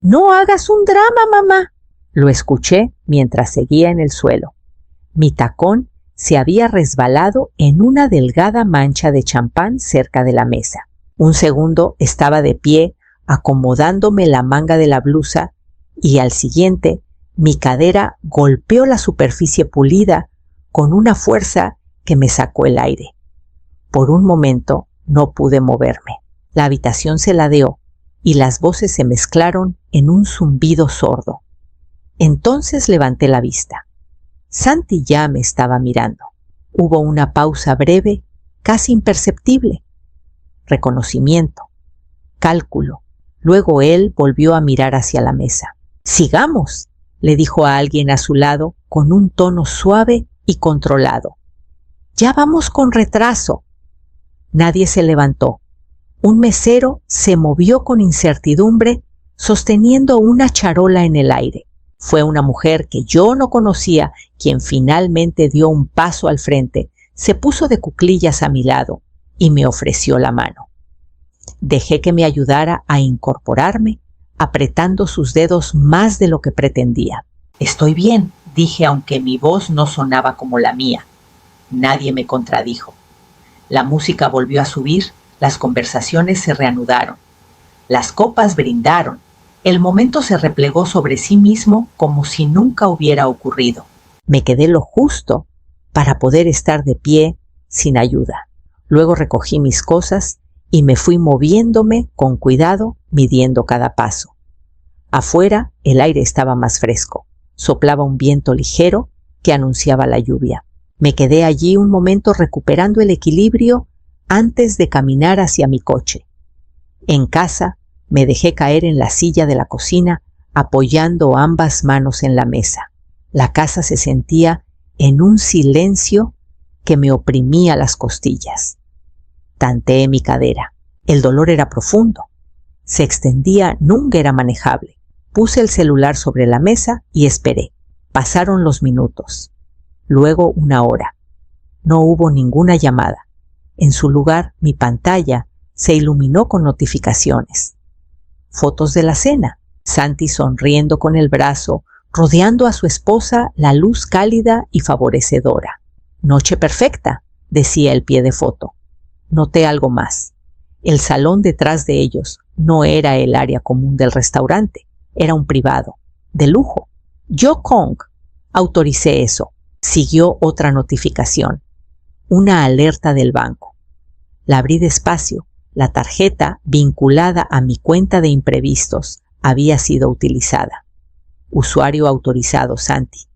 No hagas un drama, mamá. Lo escuché mientras seguía en el suelo. Mi tacón se había resbalado en una delgada mancha de champán cerca de la mesa. Un segundo estaba de pie, acomodándome la manga de la blusa, y al siguiente mi cadera golpeó la superficie pulida con una fuerza que me sacó el aire. Por un momento no pude moverme. La habitación se ladeó y las voces se mezclaron en un zumbido sordo. Entonces levanté la vista. Santi ya me estaba mirando. Hubo una pausa breve, casi imperceptible. Reconocimiento, cálculo. Luego él volvió a mirar hacia la mesa. «Sigamos», le dijo a alguien a su lado con un tono suave y controlado. «Ya vamos con retraso». Nadie se levantó. Un mesero se movió con incertidumbre, sosteniendo una charola en el aire. Fue una mujer que yo no conocía quien finalmente dio un paso al frente, se puso de cuclillas a mi lado y me ofreció la mano. Dejé que me ayudara a incorporarme, apretando sus dedos más de lo que pretendía. «Estoy bien», dije, aunque mi voz no sonaba como la mía. Nadie me contradijo. La música volvió a subir, las conversaciones se reanudaron. Las copas brindaron. El momento se replegó sobre sí mismo como si nunca hubiera ocurrido. Me quedé lo justo para poder estar de pie sin ayuda. Luego recogí mis cosas y me fui moviéndome con cuidado, midiendo cada paso. Afuera el aire estaba más fresco. Soplaba un viento ligero que anunciaba la lluvia. Me quedé allí un momento recuperando el equilibrio antes de caminar hacia mi coche. En casa me dejé caer en la silla de la cocina, apoyando ambas manos en la mesa. La casa se sentía en un silencio que me oprimía las costillas. Tanteé mi cadera. El dolor era profundo. Se extendía, nunca era manejable. Puse el celular sobre la mesa y esperé. Pasaron los minutos. Luego una hora. No hubo ninguna llamada. En su lugar, mi pantalla se iluminó con notificaciones. Fotos de la cena. Santi sonriendo con el brazo, rodeando a su esposa la luz cálida y favorecedora. «Noche perfecta», decía el pie de foto. Noté algo más. El salón detrás de ellos no era el área común del restaurante, era un privado, de lujo. «Yo Kong», autoricé eso. Siguió otra notificación. Una alerta del banco. La abrí despacio. La tarjeta vinculada a mi cuenta de imprevistos había sido utilizada. Usuario autorizado Santi.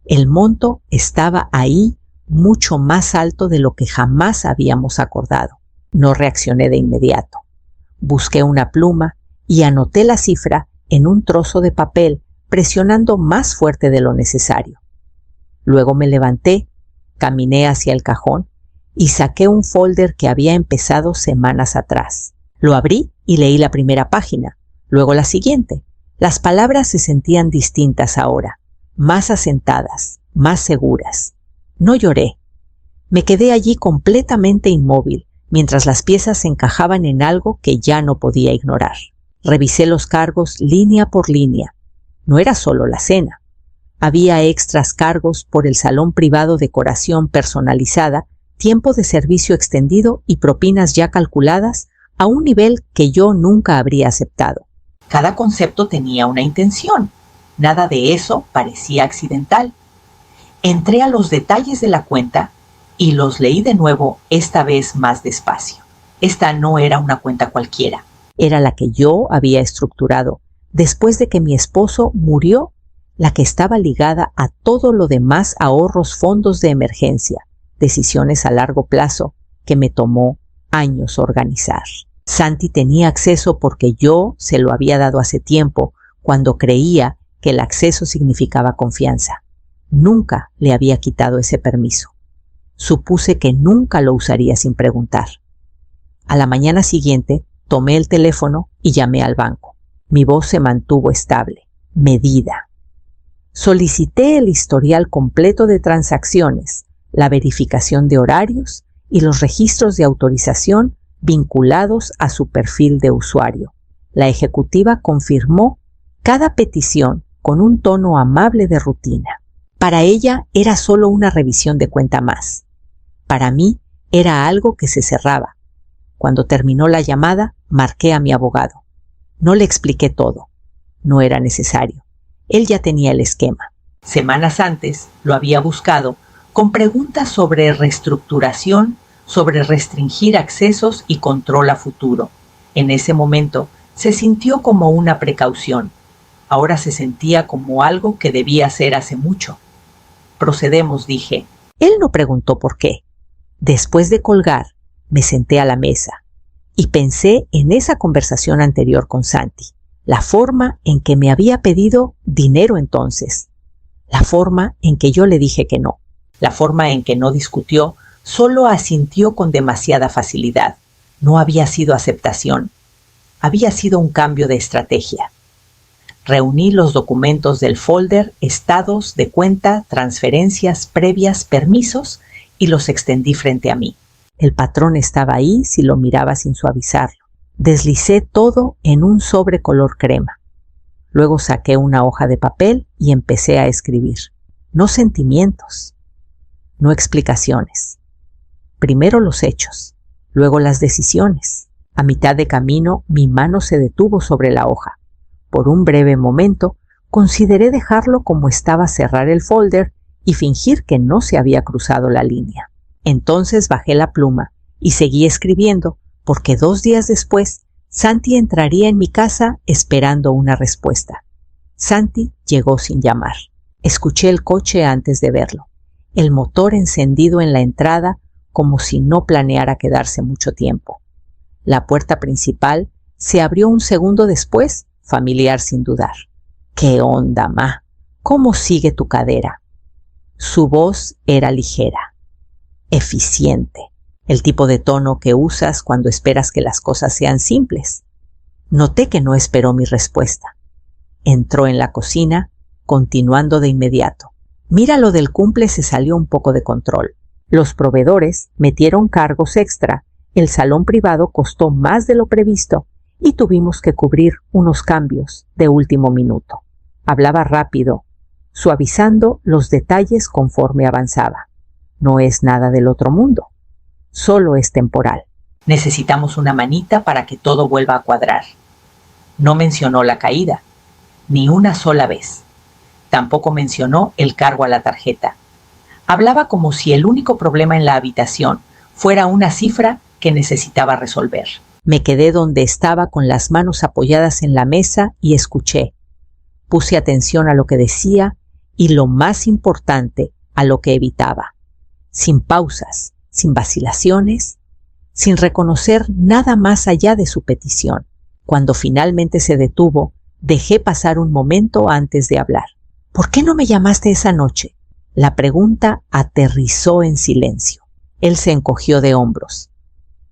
El monto estaba ahí mucho más alto de lo que jamás habíamos acordado. No reaccioné de inmediato. Busqué una pluma y anoté la cifra en un trozo de papel, presionando más fuerte de lo necesario. Luego me levanté, caminé hacia el cajón y saqué un folder que había empezado semanas atrás. Lo abrí y leí la primera página, luego la siguiente. Las palabras se sentían distintas ahora, más asentadas, más seguras. No lloré. Me quedé allí completamente inmóvil, mientras las piezas se encajaban en algo que ya no podía ignorar. Revisé los cargos línea por línea. No era solo la cena. Había extras cargos por el salón privado, decoración personalizada, tiempo de servicio extendido y propinas ya calculadas a un nivel que yo nunca habría aceptado. Cada concepto tenía una intención. Nada de eso parecía accidental. Entré a los detalles de la cuenta y los leí de nuevo, esta vez más despacio. Esta no era una cuenta cualquiera. Era la que yo había estructurado después de que mi esposo murió, la que estaba ligada a todo lo demás: ahorros, fondos de emergencia, decisiones a largo plazo que me tomó años organizar. Santi tenía acceso porque yo se lo había dado hace tiempo, cuando creía que el acceso significaba confianza. Nunca le había quitado ese permiso. Supuse que nunca lo usaría sin preguntar. A la mañana siguiente tomé el teléfono y llamé al banco. Mi voz se mantuvo estable, medida. Solicité el historial completo de transacciones, la verificación de horarios y los registros de autorización vinculados a su perfil de usuario. La ejecutiva confirmó cada petición con un tono amable de rutina. Para ella era solo una revisión de cuenta más. Para mí era algo que se cerraba. Cuando terminó la llamada, marqué a mi abogado. No le expliqué todo. No era necesario. Él ya tenía el esquema. Semanas antes lo había buscado con preguntas sobre reestructuración, sobre restringir accesos y control a futuro. En ese momento se sintió como una precaución. Ahora se sentía como algo que debía hacer hace mucho. Procedemos, dije. Él no preguntó por qué. Después de colgar, me senté a la mesa y pensé en esa conversación anterior con Santi, la forma en que me había pedido dinero entonces, la forma en que yo le dije que no, la forma en que no discutió, solo asintió con demasiada facilidad. No había sido aceptación, había sido un cambio de estrategia. Reuní los documentos del folder, estados de cuenta, transferencias previas, permisos, y los extendí frente a mí. El patrón estaba ahí si lo miraba sin suavizarlo. Deslicé todo en un sobre color crema. Luego saqué una hoja de papel y empecé a escribir. No sentimientos, no explicaciones. Primero los hechos, luego las decisiones. A mitad de camino mi mano se detuvo sobre la hoja. Por un breve momento consideré dejarlo como estaba, cerrar el folder y fingir que no se había cruzado la línea. Entonces bajé la pluma y seguí escribiendo porque 2 días después Santi entraría en mi casa esperando una respuesta. Santi llegó sin llamar. Escuché el coche antes de verlo, el motor encendido en la entrada como si no planeara quedarse mucho tiempo. La puerta principal se abrió un segundo después, familiar sin dudar. «¿Qué onda, ma? ¿Cómo sigue tu cadera?» Su voz era ligera, eficiente, el tipo de tono que usas cuando esperas que las cosas sean simples. Noté que no esperó mi respuesta. Entró en la cocina, continuando de inmediato. «Mira, lo del cumple se salió un poco de control. Los proveedores metieron cargos extra, el salón privado costó más de lo previsto y tuvimos que cubrir unos cambios de último minuto». Hablaba rápido, suavizando los detalles conforme avanzaba. «No es nada del otro mundo, solo es temporal. Necesitamos una manita para que todo vuelva a cuadrar». No mencionó la caída, ni una sola vez. Tampoco mencionó el cargo a la tarjeta. Hablaba como si el único problema en la habitación fuera una cifra que necesitaba resolver. Me quedé donde estaba con las manos apoyadas en la mesa y escuché. Puse atención a lo que decía y, lo más importante, a lo que evitaba. Sin pausas, sin vacilaciones, sin reconocer nada más allá de su petición. Cuando finalmente se detuvo, dejé pasar un momento antes de hablar. «¿Por qué no me llamaste esa noche?». La pregunta aterrizó en silencio. Él se encogió de hombros.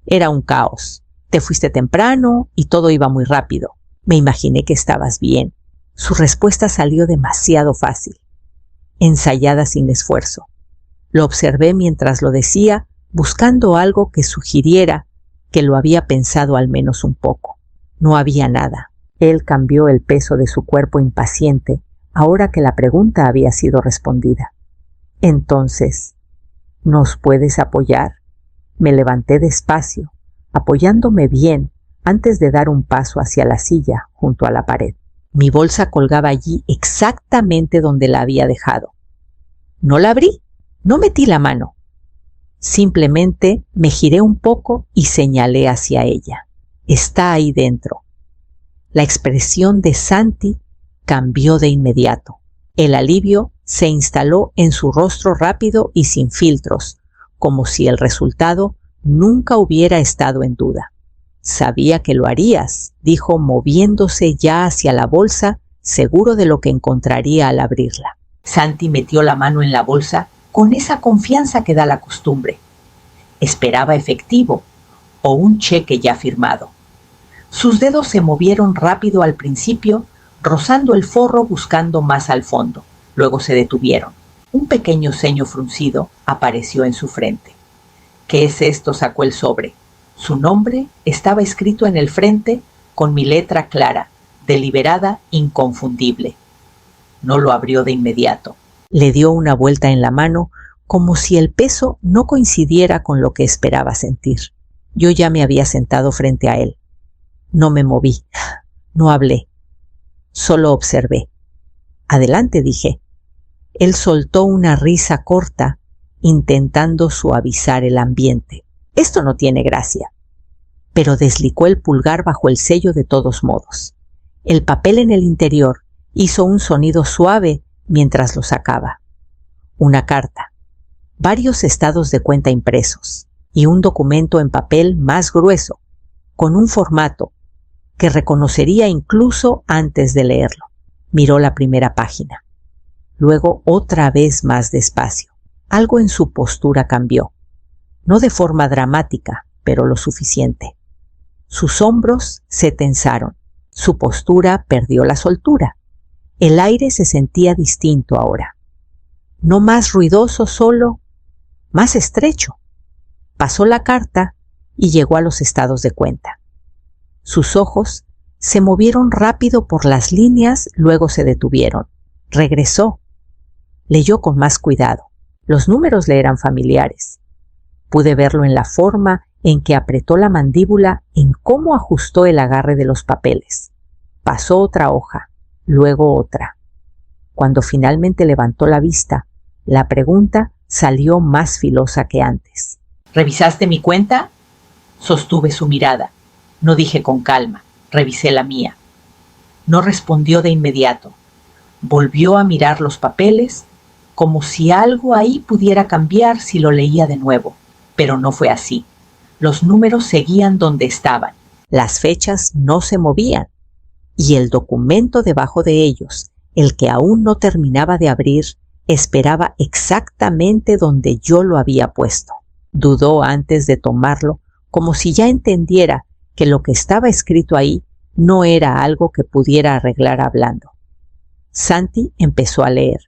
«Era un caos. Te fuiste temprano y todo iba muy rápido. Me imaginé que estabas bien». Su respuesta salió demasiado fácil, ensayada sin esfuerzo. Lo observé mientras lo decía, buscando algo que sugiriera que lo había pensado al menos un poco. No había nada. Él cambió el peso de su cuerpo impaciente ahora que la pregunta había sido respondida. «Entonces, ¿nos puedes apoyar?». Me levanté despacio, apoyándome bien antes de dar un paso hacia la silla junto a la pared. Mi bolsa colgaba allí exactamente donde la había dejado. No la abrí, no metí la mano. Simplemente me giré un poco y señalé hacia ella. «Está ahí dentro». La expresión de Santi cambió de inmediato. El alivio se instaló en su rostro rápido y sin filtros, como si el resultado nunca hubiera estado en duda. «Sabía que lo harías», dijo, moviéndose ya hacia la bolsa, seguro de lo que encontraría al abrirla. Santi metió la mano en la bolsa con esa confianza que da la costumbre. Esperaba efectivo o un cheque ya firmado. Sus dedos se movieron rápido al principio, rozando el forro buscando más al fondo. Luego se detuvieron. Un pequeño ceño fruncido apareció en su frente. «¿Qué es esto?», sacó el sobre. Su nombre estaba escrito en el frente con mi letra clara, deliberada, inconfundible. No lo abrió de inmediato. Le dio una vuelta en la mano como si el peso no coincidiera con lo que esperaba sentir. Yo ya me había sentado frente a él. No me moví, no hablé, solo observé. Adelante, dije. Él soltó una risa corta, intentando suavizar el ambiente. Esto no tiene gracia. Pero deslicó el pulgar bajo el sello de todos modos. El papel en el interior hizo un sonido suave mientras lo sacaba. Una carta, varios estados de cuenta impresos y un documento en papel más grueso, con un formato que reconocería incluso antes de leerlo. Miró la primera página. Luego otra vez más despacio. Algo en su postura cambió. No de forma dramática, pero lo suficiente. Sus hombros se tensaron. Su postura perdió la soltura. El aire se sentía distinto ahora. No más ruidoso, solo más estrecho. Pasó la carta y llegó a los estados de cuenta. Sus ojos se movieron rápido por las líneas, luego se detuvieron. Regresó. Leyó con más cuidado. Los números le eran familiares. Pude verlo en la forma en que apretó la mandíbula, en cómo ajustó el agarre de los papeles. Pasó otra hoja, luego otra. Cuando finalmente levantó la vista, la pregunta salió más filosa que antes. ¿Revisaste mi cuenta? Sostuve su mirada. No dije con calma, revisé la mía. No respondió de inmediato. Volvió a mirar los papeles, como si algo ahí pudiera cambiar si lo leía de nuevo. Pero no fue así. Los números seguían donde estaban. Las fechas no se movían. Y el documento debajo de ellos, el que aún no terminaba de abrir, esperaba exactamente donde yo lo había puesto. Dudó antes de tomarlo, como si ya entendiera que lo que estaba escrito ahí no era algo que pudiera arreglar hablando. Santi empezó a leer.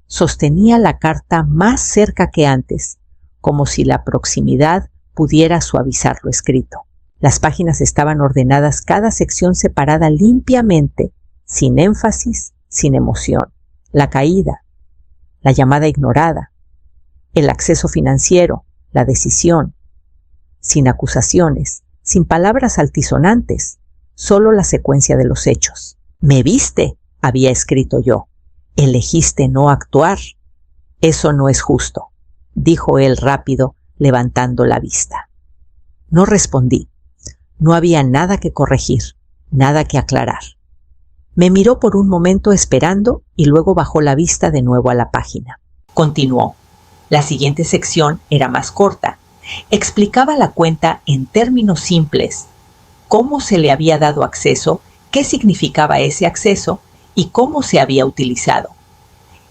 Sostenía la carta más cerca que antes, como si la proximidad pudiera suavizar lo escrito. Las páginas estaban ordenadas, cada sección separada limpiamente, sin énfasis, sin emoción. La caída, la llamada ignorada, el acceso financiero, la decisión, sin acusaciones, sin palabras altisonantes, solo la secuencia de los hechos. «Me viste», había escrito yo. «Elegiste no actuar. Eso no es justo», dijo él rápido, levantando la vista. No respondí. No había nada que corregir, nada que aclarar. Me miró por un momento esperando y luego bajó la vista de nuevo a la página. Continuó. La siguiente sección era más corta. Explicaba la cuenta en términos simples, cómo se le había dado acceso, qué significaba ese acceso y cómo se había utilizado.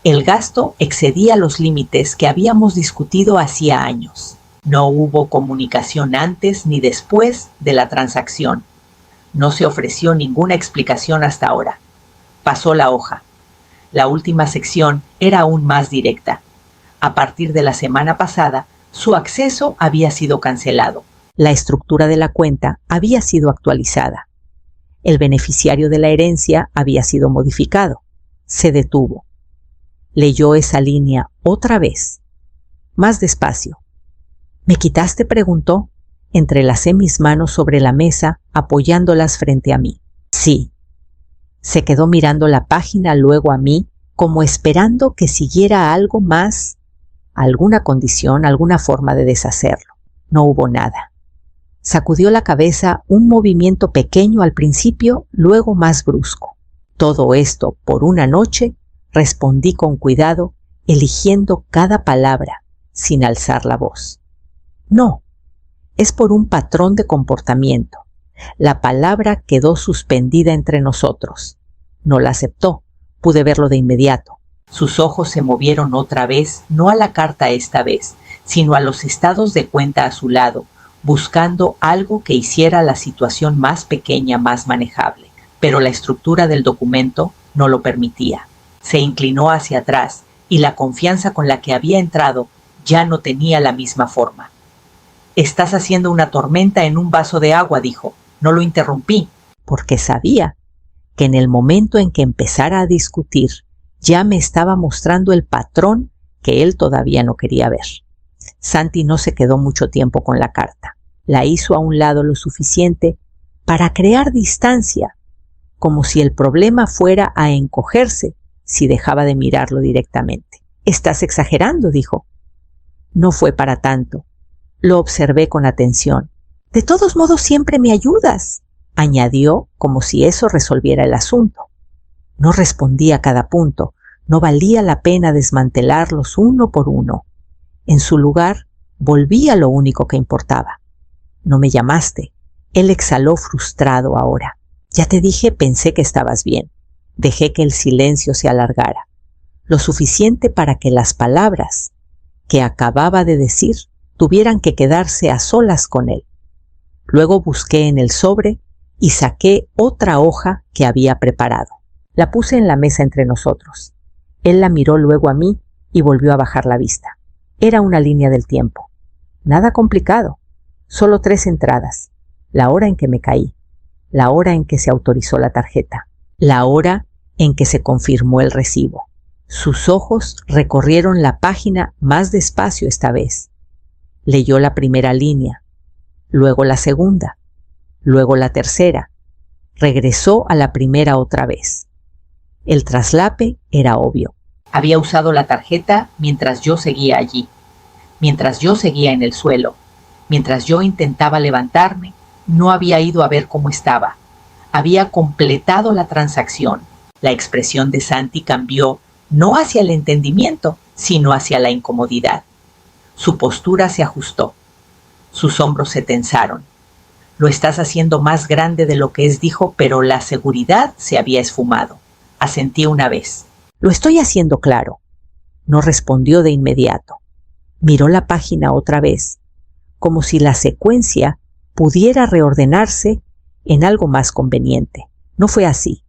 El gasto excedía los límites que habíamos discutido hacía años. No hubo comunicación antes ni después de la transacción. No se ofreció ninguna explicación hasta ahora. Pasó la hoja. La última sección era aún más directa. A partir de la semana pasada, su acceso había sido cancelado. La estructura de la cuenta había sido actualizada. El beneficiario de la herencia había sido modificado. Se detuvo. Leyó esa línea otra vez. Más despacio. ¿Me quitaste?, preguntó. Entrelacé mis manos sobre la mesa, apoyándolas frente a mí. Sí. Se quedó mirando la página, luego a mí, como esperando que siguiera algo más, alguna condición, alguna forma de deshacerlo. No hubo nada. Sacudió la cabeza, un movimiento pequeño al principio, luego más brusco. Todo esto por una noche, respondí con cuidado, eligiendo cada palabra, sin alzar la voz. No, es por un patrón de comportamiento. La palabra quedó suspendida entre nosotros. No la aceptó, pude verlo de inmediato. Sus ojos se movieron otra vez, no a la carta esta vez, sino a los estados de cuenta a su lado, buscando algo que hiciera la situación más pequeña, más manejable. Pero la estructura del documento no lo permitía. Se inclinó hacia atrás y la confianza con la que había entrado ya no tenía la misma forma. «Estás haciendo una tormenta en un vaso de agua», dijo. No lo interrumpí, porque sabía que en el momento en que empezara a discutir ya me estaba mostrando el patrón que él todavía no quería ver. Santi no se quedó mucho tiempo con la carta. La hizo a un lado lo suficiente para crear distancia, como si el problema fuera a encogerse si dejaba de mirarlo directamente. «Estás exagerando», dijo. No fue para tanto. Lo observé con atención. «De todos modos siempre me ayudas», añadió como si eso resolviera el asunto. No respondí a cada punto. No valía la pena desmantelarlos uno por uno. En su lugar, volví a lo único que importaba. «No me llamaste». Él exhaló frustrado ahora. «Ya te dije, pensé que estabas bien». Dejé que el silencio se alargara, lo suficiente para que las palabras que acababa de decir tuvieran que quedarse a solas con él. Luego busqué en el sobre y saqué otra hoja que había preparado. La puse en la mesa entre nosotros. Él la miró luego a mí y volvió a bajar la vista. Era una línea del tiempo. Nada complicado. Solo 3 entradas. La hora en que me caí. La hora en que se autorizó la tarjeta. La hora en que se confirmó el recibo. Sus ojos recorrieron la página más despacio esta vez. Leyó la primera línea, luego la segunda, luego la tercera. Regresó a la primera otra vez. El traslape era obvio. Había usado la tarjeta mientras yo seguía allí, mientras yo seguía en el suelo, mientras yo intentaba levantarme. No había ido a ver cómo estaba. Había completado la transacción. La expresión de Santi cambió no hacia el entendimiento, sino hacia la incomodidad. Su postura se ajustó. Sus hombros se tensaron. «Lo estás haciendo más grande de lo que es», dijo, pero la seguridad se había esfumado. Asentí una vez. «Lo estoy haciendo claro». No respondió de inmediato. Miró la página otra vez, como si la secuencia pudiera reordenarse en algo más conveniente. No fue así.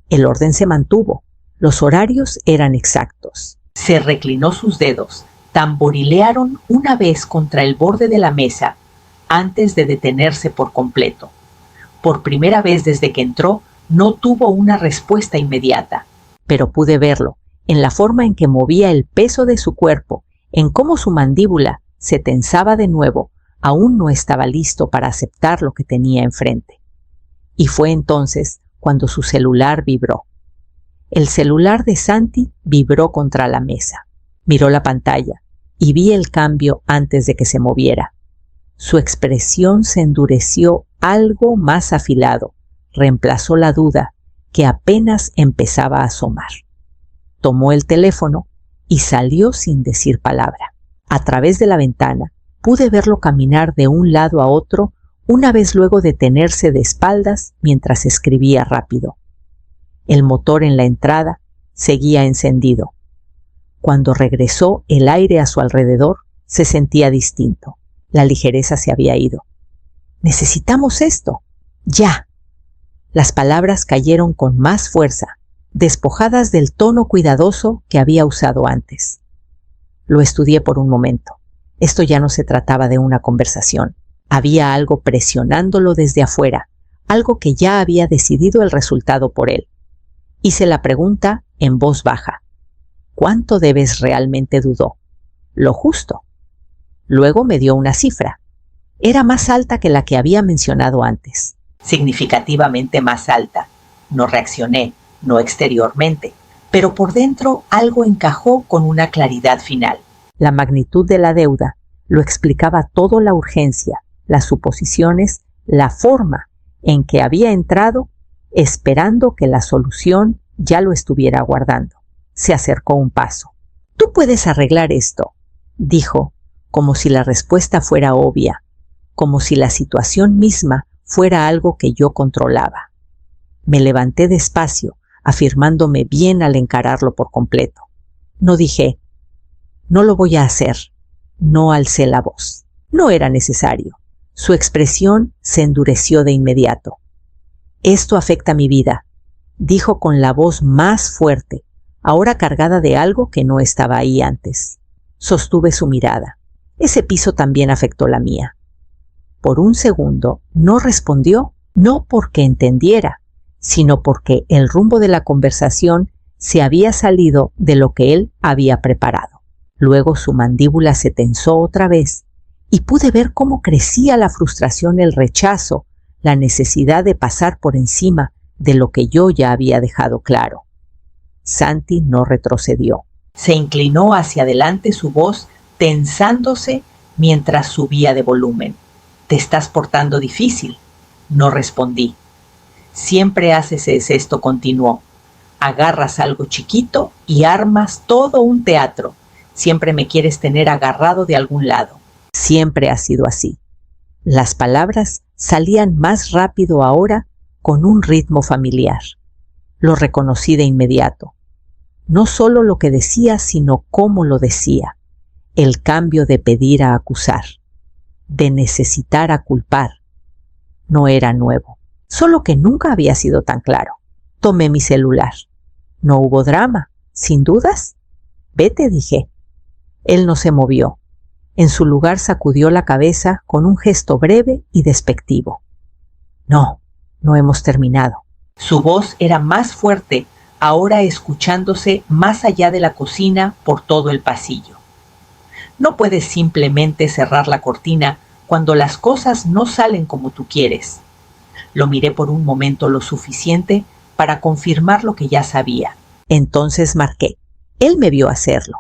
El orden se mantuvo. Los horarios eran exactos. Se reclinó sus dedos, tamborilearon una vez contra el borde de la mesa antes de detenerse por completo. Por primera vez desde que entró, no tuvo una respuesta inmediata, pero pude verlo en la forma en que movía el peso de su cuerpo, en cómo su mandíbula se tensaba de nuevo. Aún no estaba listo para aceptar lo que tenía enfrente. Y fue entonces cuando su celular vibró. El celular de Santi vibró contra la mesa. Miró la pantalla y vi el cambio antes de que se moviera. Su expresión se endureció algo más afilado. Reemplazó la duda que apenas empezaba a asomar. Tomó el teléfono y salió sin decir palabra. A través de la ventana pude verlo caminar de un lado a otro, una vez luego detenerse de espaldas mientras escribía rápido. El motor en la entrada seguía encendido. Cuando regresó, el aire a su alrededor se sentía distinto. La ligereza se había ido. «Necesitamos esto. ¡Ya!». Las palabras cayeron con más fuerza, despojadas del tono cuidadoso que había usado antes. Lo estudié por un momento. Esto ya no se trataba de una conversación. Había algo presionándolo desde afuera, algo que ya había decidido el resultado por él. Hice la pregunta en voz baja. «¿Cuánto debes?», realmente dudó. «Lo justo». Luego me dio una cifra. Era más alta que la que había mencionado antes. Significativamente más alta. No reaccioné, no exteriormente, pero por dentro algo encajó con una claridad final. La magnitud de la deuda lo explicaba todo: la urgencia, las suposiciones, la forma en que había entrado, esperando que la solución ya lo estuviera aguardando. Se acercó un paso. «Tú puedes arreglar esto», dijo, como si la respuesta fuera obvia, como si la situación misma fuera algo que yo controlaba. Me levanté despacio, afirmándome bien al encararlo por completo. No dije: «No lo voy a hacer». No alcé la voz. No era necesario. Su expresión se endureció de inmediato. «Esto afecta mi vida», dijo con la voz más fuerte, ahora cargada de algo que no estaba ahí antes. Sostuve su mirada. Ese piso también afectó la mía. Por un segundo no respondió, no porque entendiera, sino porque el rumbo de la conversación se había salido de lo que él había preparado. Luego su mandíbula se tensó otra vez y pude ver cómo crecía la frustración, el rechazo, la necesidad de pasar por encima de lo que yo ya había dejado claro. Santi no retrocedió. Se inclinó hacia adelante, su voz tensándose mientras subía de volumen. «Te estás portando difícil», no respondí. «Siempre haces esto», continuó. «Agarras algo chiquito y armas todo un teatro. Siempre me quieres tener agarrado de algún lado». Siempre ha sido así. Las palabras salían más rápido ahora, con un ritmo familiar. Lo reconocí de inmediato. No solo lo que decía, sino cómo lo decía. El cambio de pedir a acusar, de necesitar a culpar. No era nuevo, solo que nunca había sido tan claro. Tomé mi celular. No hubo drama, sin dudas. «Vete», dije. Él no se movió. En su lugar sacudió la cabeza con un gesto breve y despectivo. «No, no hemos terminado». Su voz era más fuerte, ahora escuchándose más allá de la cocina por todo el pasillo. «No puedes simplemente cerrar la cortina cuando las cosas no salen como tú quieres». Lo miré por un momento lo suficiente para confirmar lo que ya sabía. Entonces marqué. Él me vio hacerlo.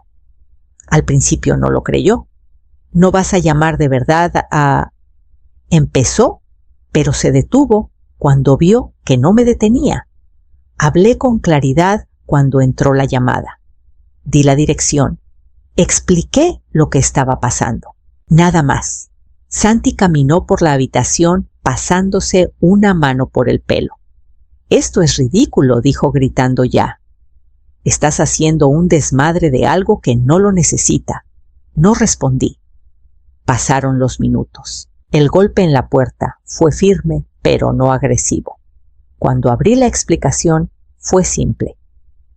Al principio no lo creyó. «¿No vas a llamar de verdad a...?» Empezó, pero se detuvo cuando vio que no me detenía. Hablé con claridad cuando entró la llamada. Di la dirección. Expliqué lo que estaba pasando. Nada más. Santi caminó por la habitación pasándose una mano por el pelo. «Esto es ridículo», dijo gritando ya. «Estás haciendo un desmadre de algo que no lo necesita». No respondí. Pasaron los minutos. El golpe en la puerta fue firme, pero no agresivo. Cuando abrí la explicación, fue simple.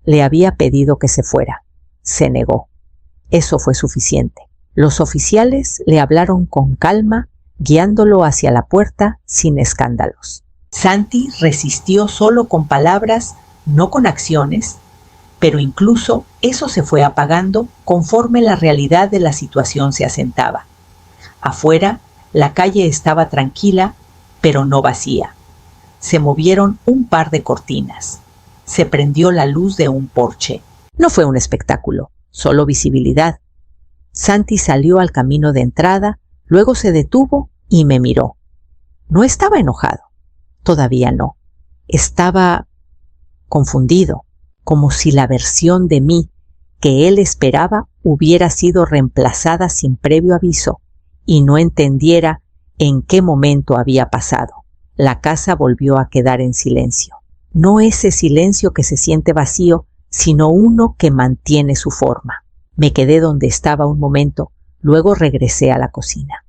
Le había pedido que se fuera. Se negó. Eso fue suficiente. Los oficiales le hablaron con calma, guiándolo hacia la puerta sin escándalos. Santi resistió solo con palabras, no con acciones, pero incluso eso se fue apagando conforme la realidad de la situación se asentaba. Afuera, la calle estaba tranquila, pero no vacía. Se movieron un par de cortinas. Se prendió la luz de un porche. No fue un espectáculo, solo visibilidad. Santi salió al camino de entrada, luego se detuvo y me miró. No estaba enojado, todavía no. Estaba confundido, como si la versión de mí que él esperaba hubiera sido reemplazada sin previo aviso y no entendiera en qué momento había pasado. La casa volvió a quedar en silencio. No ese silencio que se siente vacío, sino uno que mantiene su forma. Me quedé donde estaba un momento, luego regresé a la cocina.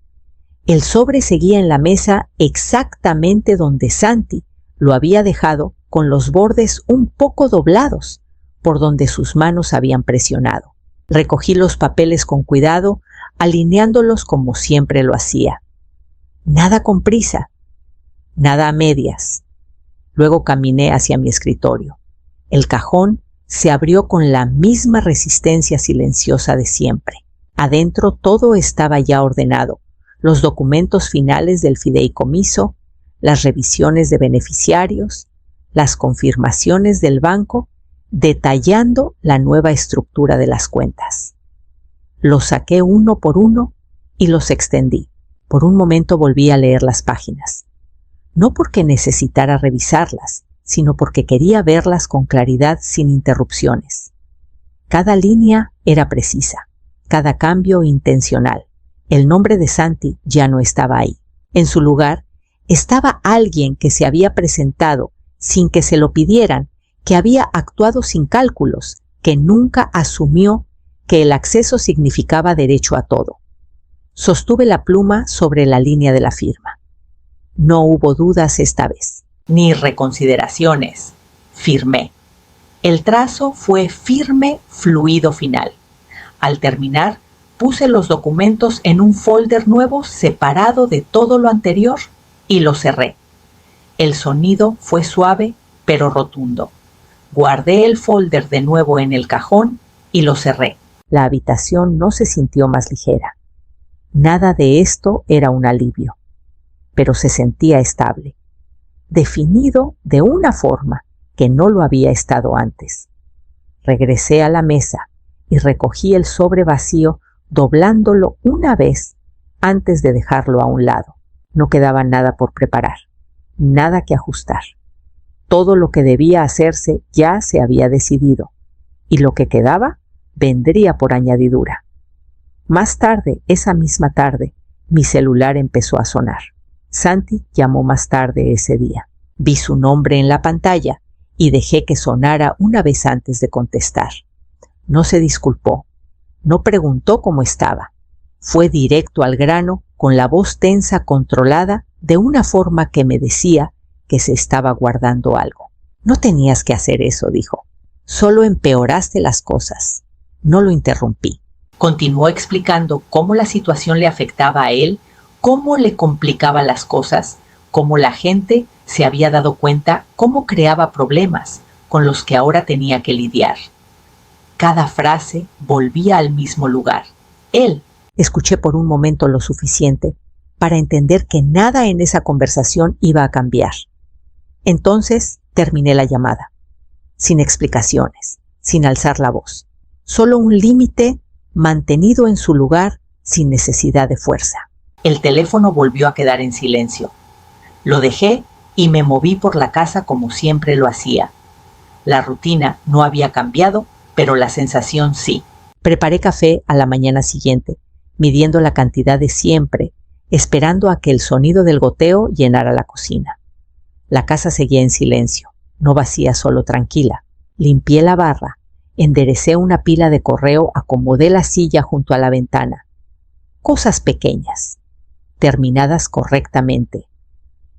El sobre seguía en la mesa exactamente donde Santi lo había dejado, con los bordes un poco doblados, por donde sus manos habían presionado. Recogí los papeles con cuidado, alineándolos como siempre lo hacía. Nada con prisa, nada a medias. Luego caminé hacia mi escritorio. El cajón se abrió con la misma resistencia silenciosa de siempre. Adentro todo estaba ya ordenado. Los documentos finales del fideicomiso, las revisiones de beneficiarios, las confirmaciones del banco, detallando la nueva estructura de las cuentas. Los saqué uno por uno y los extendí. Por un momento volví a leer las páginas. No porque necesitara revisarlas, sino porque quería verlas con claridad sin interrupciones. Cada línea era precisa, cada cambio intencional. El nombre de Santi ya no estaba ahí. En su lugar estaba alguien que se había presentado sin que se lo pidieran, que había actuado sin cálculos, que nunca asumió que el acceso significaba derecho a todo. Sostuve la pluma sobre la línea de la firma. No hubo dudas esta vez, ni reconsideraciones. Firmé. El trazo fue firme, fluido final. Al terminar, puse los documentos en un folder nuevo separado de todo lo anterior y lo cerré. El sonido fue suave pero rotundo. Guardé el folder de nuevo en el cajón y lo cerré. La habitación no se sintió más ligera. Nada de esto era un alivio, pero se sentía estable, definido de una forma que no lo había estado antes. Regresé a la mesa y recogí el sobre vacío doblándolo una vez antes de dejarlo a un lado. No quedaba nada por preparar, nada que ajustar. Todo lo que debía hacerse ya se había decidido, y lo que quedaba vendría por añadidura. Más tarde, esa misma tarde, mi celular empezó a sonar. Santi llamó más tarde ese día. Vi su nombre en la pantalla y dejé que sonara una vez antes de contestar. No se disculpó, no preguntó cómo estaba. Fue directo al grano, con la voz tensa, controlada, de una forma que me decía que se estaba guardando algo. No tenías que hacer eso, dijo. Solo empeoraste las cosas. No lo interrumpí. Continuó explicando cómo la situación le afectaba a él, cómo le complicaba las cosas, cómo la gente se había dado cuenta cómo creaba problemas con los que ahora tenía que lidiar. Cada frase volvía al mismo lugar. Él. Escuché por un momento lo suficiente para entender que nada en esa conversación iba a cambiar. Entonces terminé la llamada, sin explicaciones, sin alzar la voz. Solo un límite mantenido en su lugar sin necesidad de fuerza. El teléfono volvió a quedar en silencio. Lo dejé y me moví por la casa como siempre lo hacía. La rutina no había cambiado, pero la sensación sí. Preparé café a la mañana siguiente, midiendo la cantidad de siempre, esperando a que el sonido del goteo llenara la cocina. La casa seguía en silencio, no vacía, solo tranquila. Limpié la barra, enderecé una pila de correo, acomodé la silla junto a la ventana. Cosas pequeñas, terminadas correctamente.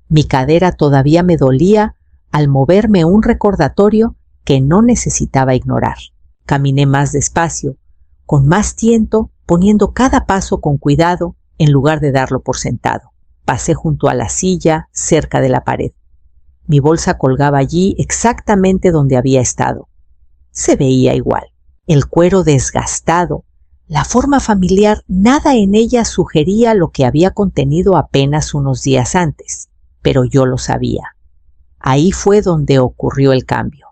Mi cadera todavía me dolía al moverme un recordatorio que no necesitaba ignorar. Caminé más despacio, con más tiento, poniendo cada paso con cuidado en lugar de darlo por sentado. Pasé junto a la silla, cerca de la pared. Mi bolsa colgaba allí exactamente donde había estado. Se veía igual. El cuero desgastado, la forma familiar, nada en ella sugería lo que había contenido apenas unos días antes, pero yo lo sabía. Ahí fue donde ocurrió el cambio,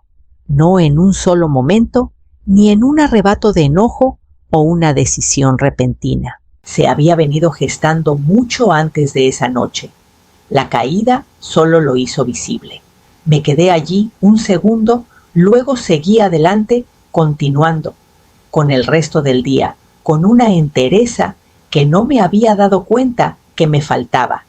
no en un solo momento, ni en un arrebato de enojo o una decisión repentina. Se había venido gestando mucho antes de esa noche. La caída solo lo hizo visible. Me quedé allí un segundo, luego seguí adelante, continuando, con el resto del día, con una entereza que no me había dado cuenta que me faltaba.